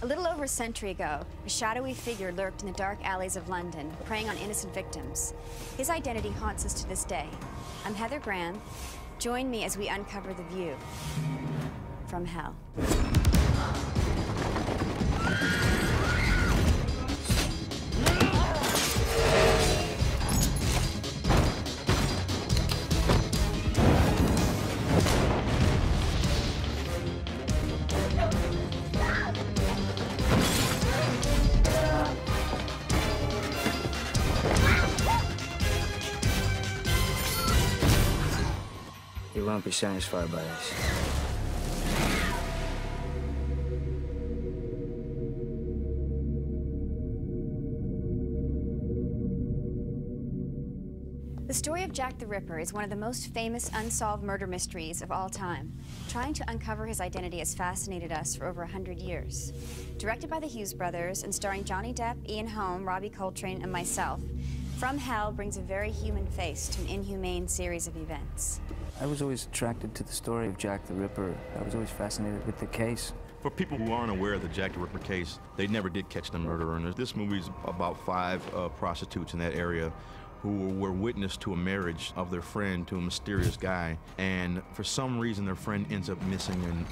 A little over a century ago, a shadowy figure lurked in the dark alleys of London, preying on innocent victims. His identity haunts us to this day. I'm Heather Graham. Join me as we uncover the view from hell. You won't be satisfied by this. The story of Jack the Ripper is one of the most famous unsolved murder mysteries of all time. Trying to uncover his identity has fascinated us for over 100 years. Directed by the Hughes brothers and starring Johnny Depp, Ian Holm, Robbie Coltrane, and myself, From Hell brings a very human face to an inhumane series of events. I was always attracted to the story of Jack the Ripper. I was always fascinated with the case. For people who aren't aware of the Jack the Ripper case, they never did catch the murderer. And this movie's about 5 prostitutes in that area who were witness to a marriage of their friend to a mysterious guy. And for some reason, their friend ends up missing, and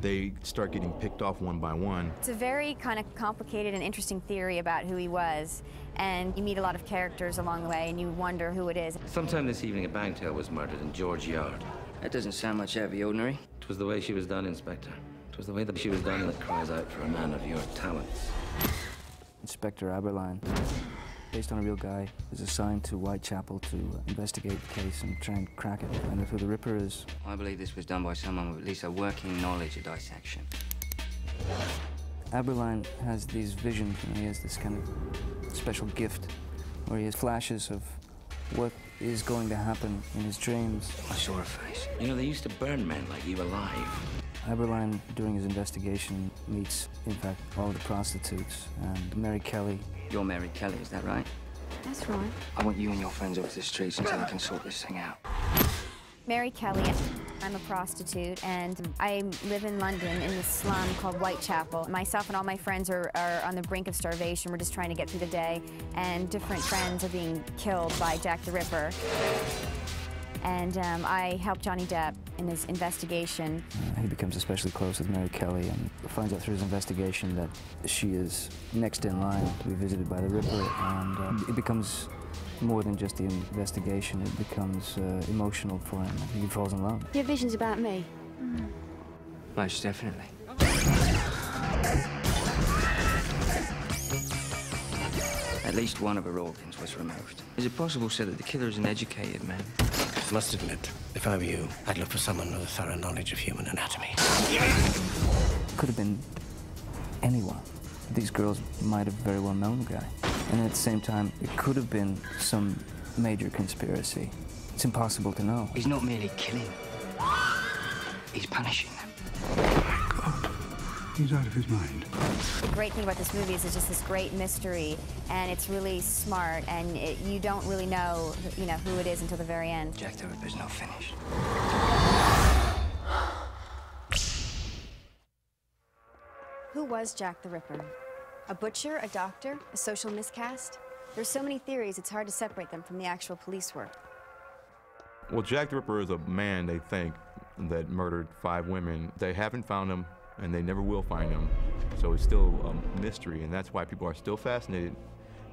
they start getting picked off one by one. It's a very kind of complicated and interesting theory about who he was. And you meet a lot of characters along the way, and you wonder who it is. Sometime this evening, a bankteller was murdered in George Yard. That doesn't sound much out of the ordinary. It was the way she was done, Inspector. It was the way that she was done that cries out for a man of your talents. Inspector Aberline, based on a real guy, is assigned to Whitechapel to investigate the case and try and crack it. And who the Ripper is. I believe this was done by someone with at least a working knowledge of dissection. Aberline has these visions, and he has this kind of special gift where he has flashes of what is going to happen in his dreams. I saw her face. You know, they used to burn men like you alive. Aberline, during his investigation, meets, in fact, all of the prostitutes and Mary Kelly. You're Mary Kelly, is that right? That's right. I want you and your friends off the streets until I can sort this thing out. Mary Kelly. I'm a prostitute, and I live in London in this slum called Whitechapel. Myself and all my friends are on the brink of starvation. We're just trying to get through the day, and different friends are being killed by Jack the Ripper. And I help Johnny Depp in his investigation. He becomes especially close with Mary Kelly and finds out through his investigation that she is next in line to be visited by the Ripper, and it becomes more than just the investigation. It becomes emotional for him. He falls in love. You have visions about me? Most definitely. At least one of her organs was removed. Is it possible, sir, that the killer is an educated man? I must admit, if I were you, I'd look for someone with a thorough knowledge of human anatomy. Could have been anyone. These girls might have very well known the guy. And at the same time, it could have been some major conspiracy. It's impossible to know. He's not merely killing. He's punishing them. God, he's out of his mind. The great thing about this movie is it's just this great mystery, and it's really smart, and you don't really know, who it is until the very end. Jack the Ripper's not finished. Who was Jack the Ripper? A butcher, a doctor, a social miscast? There's so many theories, it's hard to separate them from the actual police work. Well, Jack the Ripper is a man, they think, that murdered 5 women. They haven't found him, and they never will find him. So it's still a mystery, and that's why people are still fascinated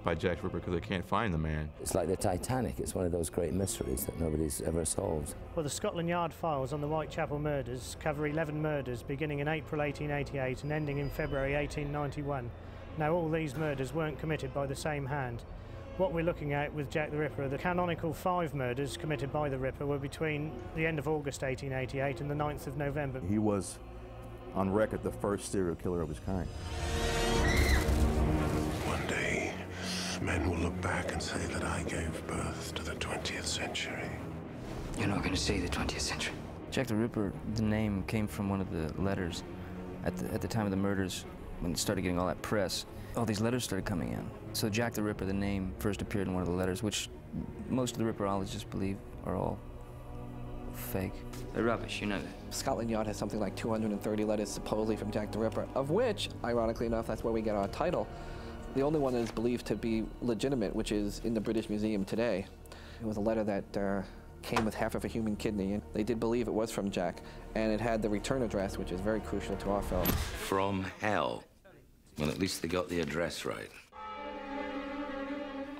by Jack the Ripper, because they can't find the man. It's like the Titanic. It's one of those great mysteries that nobody's ever solved. Well, the Scotland Yard files on the Whitechapel murders cover 11 murders beginning in April 1888 and ending in February 1891. Now, all these murders weren't committed by the same hand. What we're looking at with Jack the Ripper, the canonical 5 murders committed by the Ripper were between the end of August 1888 and the 9th of November. He was, on record, the first serial killer of his kind. One day, men will look back and say that I gave birth to the 20th century. You're not going to see the 20th century. Jack the Ripper, the name came from one of the letters at the time of the murders. When it started getting all that press, all these letters started coming in. So Jack the Ripper, the name, first appeared in one of the letters, which most of the Ripperologists believe are all fake. They're rubbish, you know that. Scotland Yard has something like 230 letters supposedly from Jack the Ripper, of which, ironically enough, that's where we get our title. The only one that is believed to be legitimate, which is in the British Museum today. It was a letter that came with half of a human kidney, and they did believe it was from Jack, and it had the return address, which is very crucial to our film. From hell. Well, at least they got the address right.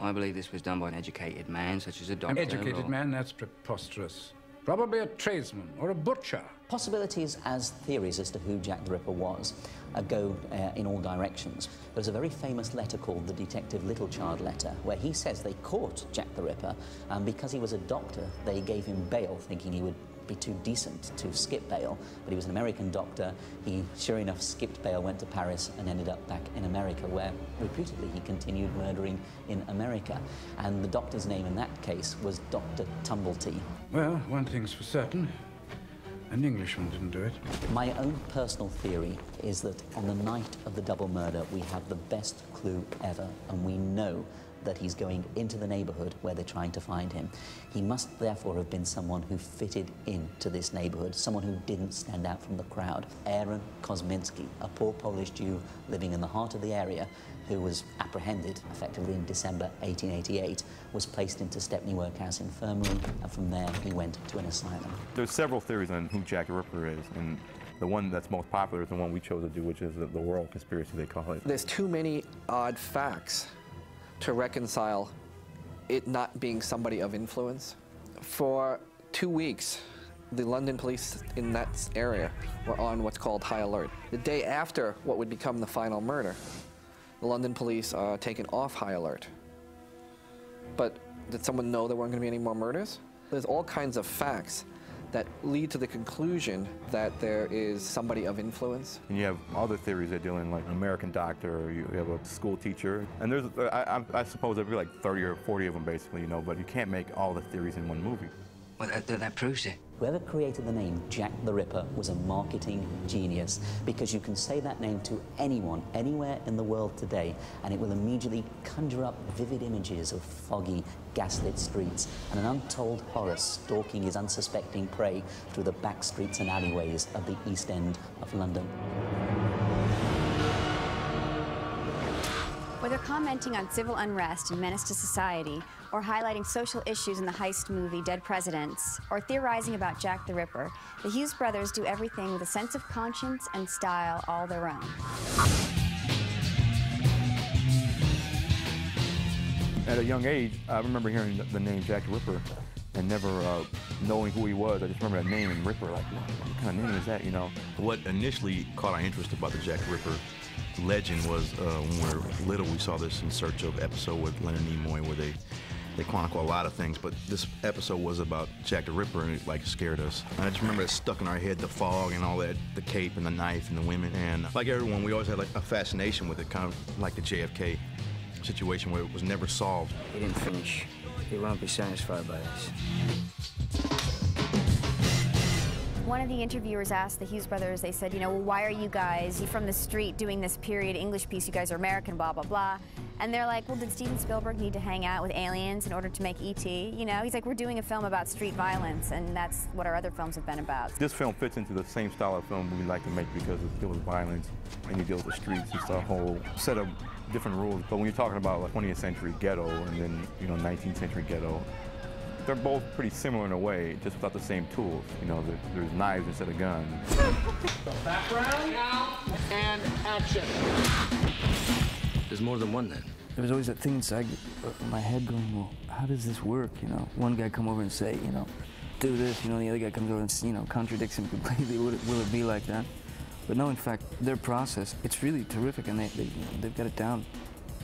I believe this was done by an educated man, such as a doctor. An educated man? That's preposterous. Probably a tradesman or a butcher. Possibilities as theories as to who Jack the Ripper was go in all directions. There's a very famous letter called the Detective Littlechild letter, where he says they caught Jack the Ripper, and because he was a doctor, they gave him bail, thinking he would be too decent to skip bail, but he was an American doctor. He, sure enough, skipped bail, went to Paris, and ended up back in America, where reputedly he continued murdering in America. And the doctor's name in that case was Dr. Tumblety. Well, one thing's for certain. An Englishman didn't do it. My own personal theory is that on the night of the double murder, we have the best clue ever, and we know that he's going into the neighborhood where they're trying to find him. He must therefore have been someone who fitted into this neighborhood, someone who didn't stand out from the crowd. Aaron Kosminski, a poor Polish Jew living in the heart of the area, who was apprehended effectively in December 1888, was placed into Stepney Workhouse Infirmary, and from there he went to an asylum. There's several theories on who Jack the Ripper is, and the one that's most popular is the one we chose to do, which is the World Conspiracy, they call it. There's too many odd facts to reconcile it not being somebody of influence. For 2 weeks, the London police in that area were on what's called high alert. The day after what would become the final murder, the London police are taken off high alert. But did someone know there weren't going to be any more murders? There's all kinds of facts that lead to the conclusion that there is somebody of influence. And you have other theories that deal in like an American doctor, or you have a school teacher. And there's, I suppose there'd be like 30 or 40 of them basically, you know, but you can't make all the theories in one movie. Well, that proves it. Whoever created the name Jack the Ripper was a marketing genius, because you can say that name to anyone, anywhere in the world today, and it will immediately conjure up vivid images of foggy, gaslit streets and an untold horror stalking his unsuspecting prey through the back streets and alleyways of the East End of London. Whether commenting on civil unrest and menace to society, or highlighting social issues in the heist movie Dead Presidents, or theorizing about Jack the Ripper, the Hughes brothers do everything with a sense of conscience and style all their own. At a young age, I remember hearing the name Jack the Ripper and never knowing who he was. I just remember that name and Ripper, like, what kind of name is that, you know? What initially caught our interest about the Jack the Ripper legend was when we were little, we saw this In Search of episode with Leonard Nimoy where they chronicle a lot of things, but this episode was about Jack the Ripper, and it like scared us. And I just remember it stuck in our head, the fog and all that, the cape and the knife and the women. And like everyone, we always had like a fascination with it, kind of like the JFK situation where it was never solved. He didn't finish. He won't be satisfied by this. One of the interviewers asked the Hughes brothers, they said, you know, well, why are you guys from the street doing this period English piece? You guys are American, blah, blah, blah. And they're like, well, did Steven Spielberg need to hang out with aliens in order to make E.T.? You know, he's like, we're doing a film about street violence, and that's what our other films have been about. This film fits into the same style of film we like to make because it deals with violence and you deal with the streets. It's a whole set of different rules. But when you're talking about like 20th century ghetto and then, you know, 19th century ghetto, they're both pretty similar in a way, just without the same tools. You know, there's knives instead of guns. Background, now, and action. There's more than one then. There was always that thing inside my head going, well, how does this work, you know? One guy come over and say, you know, do this, you know, the other guy comes over and, you know, contradicts him completely. Will it be like that? But no, in fact, their process, it's really terrific, and they've got it down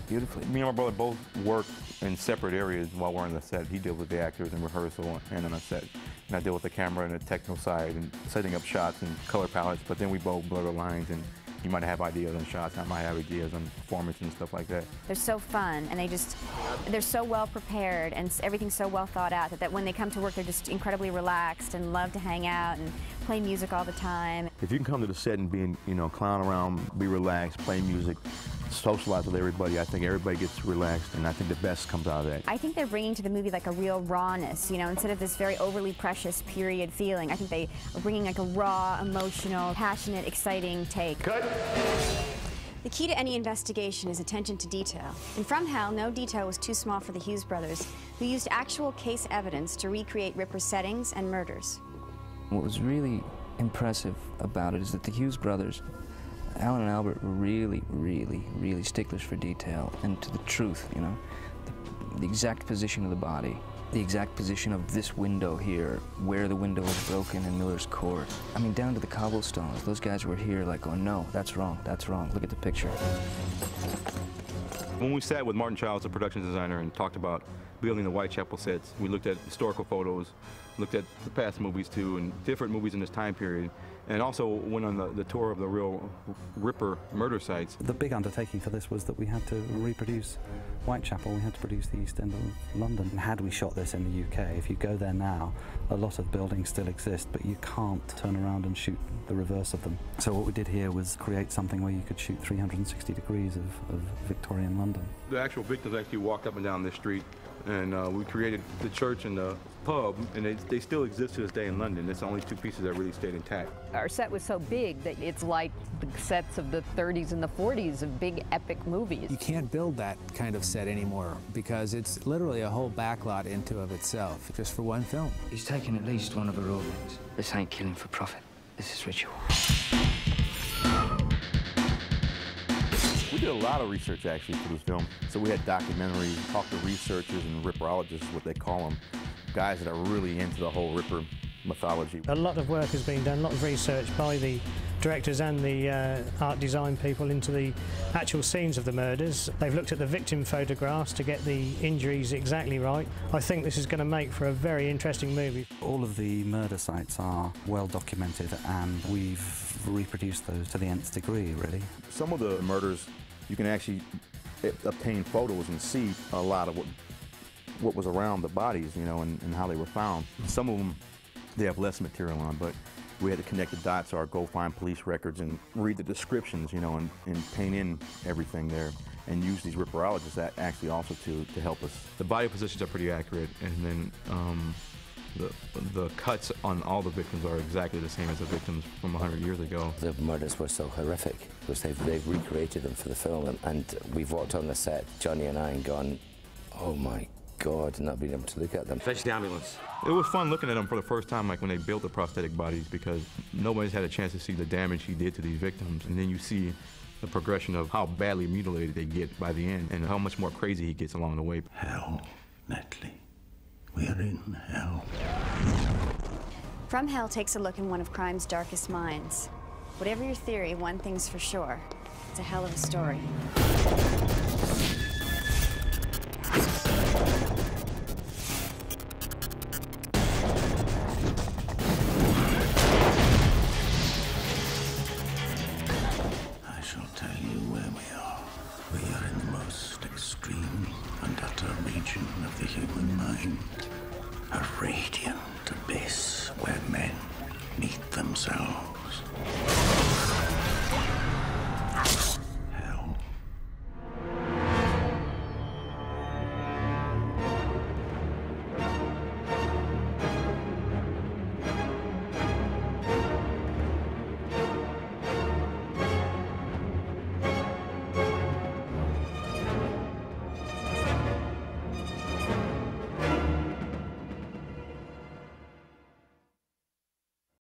beautifully. Me and my brother both work in separate areas while we're on the set. He deals with the actors in rehearsal and on the set. And I deal with the camera and the technical side and setting up shots and color palettes, but then we both blur the lines, and you might have ideas on shots, I might have ideas on performance and stuff like that. They're so fun, and they're so well prepared, and everything's so well thought out that when they come to work, they're just incredibly relaxed and love to hang out and play music all the time. If you can come to the set and be, you know, clown around, be relaxed, play music, socialize with everybody. I think everybody gets relaxed, and I think the best comes out of that. I think they're bringing to the movie like a real rawness, you know, instead of this very overly precious period feeling. I think they are bringing like a raw, emotional, passionate, exciting take. Cut. The key to any investigation is attention to detail. And From Hell, no detail was too small for the Hughes brothers, who used actual case evidence to recreate Ripper's settings and murders. What was really impressive about it is that the Hughes brothers, Alan and Albert, were really, really, really sticklers for detail and to the truth, you know. The exact position of the body, the exact position of this window here, where the window was broken in Miller's Court. I mean, down to the cobblestones. Those guys were here like, oh no, that's wrong, look at the picture. When we sat with Martin Childs, the production designer, and talked about building the Whitechapel sets, we looked at historical photos, looked at the past movies too, and different movies in this time period, and also went on the tour of the real Ripper murder sites. The big undertaking for this was that we had to reproduce Whitechapel, we had to produce the East End of London. Had we shot this in the UK, if you go there now, a lot of buildings still exist, but you can't turn around and shoot the reverse of them. So what we did here was create something where you could shoot 360 degrees of Victorian London. The actual victims actually walked up and down this street, and we created the church and the pub, and they still exist to this day in London. It's the only two pieces that really stayed intact. Our set was so big that it's like the sets of the 30s and the 40s of big epic movies. You can't build that kind of set anymore because it's literally a whole backlot into of itself, just for one film. He's taken at least one of her organs. This ain't killing for profit. This is ritual. We did a lot of research actually for this film. So we had documentaries, talked to researchers and Ripperologists, what they call them, guys that are really into the whole Ripper mythology. A lot of work has been done, a lot of research by the directors and the art design people into the actual scenes of the murders. They've looked at the victim photographs to get the injuries exactly right. I think this is going to make for a very interesting movie. All of the murder sites are well documented, and we've reproduced those to the nth degree, really. Some of the murders, you can actually obtain photos and see a lot of what was around the bodies, you know, and how they were found. Some of them, they have less material on, but we had to connect the dots or go find police records and read the descriptions, you know, and paint in everything there and use these Ripperologists that actually also to help us. The body positions are pretty accurate, and then the cuts on all the victims are exactly the same as the victims from 100 years ago. The murders were so horrific because they've recreated them for the film, and we've walked on the set, Johnny and I, and gone, oh my God, and not being able to look at them. Fetch the ambulance. It was fun looking at them for the first time, like when they built the prosthetic bodies, because nobody's had a chance to see the damage he did to these victims, and then you see the progression of how badly mutilated they get by the end and how much more crazy he gets along the way. Hell, Netley. We're in hell. From Hell takes a look in one of crime's darkest minds. Whatever your theory, one thing's for sure. It's a hell of a story. I shall tell you where we are. We are in the most extreme and utter region of the human mind. A radiant abyss where men meet themselves.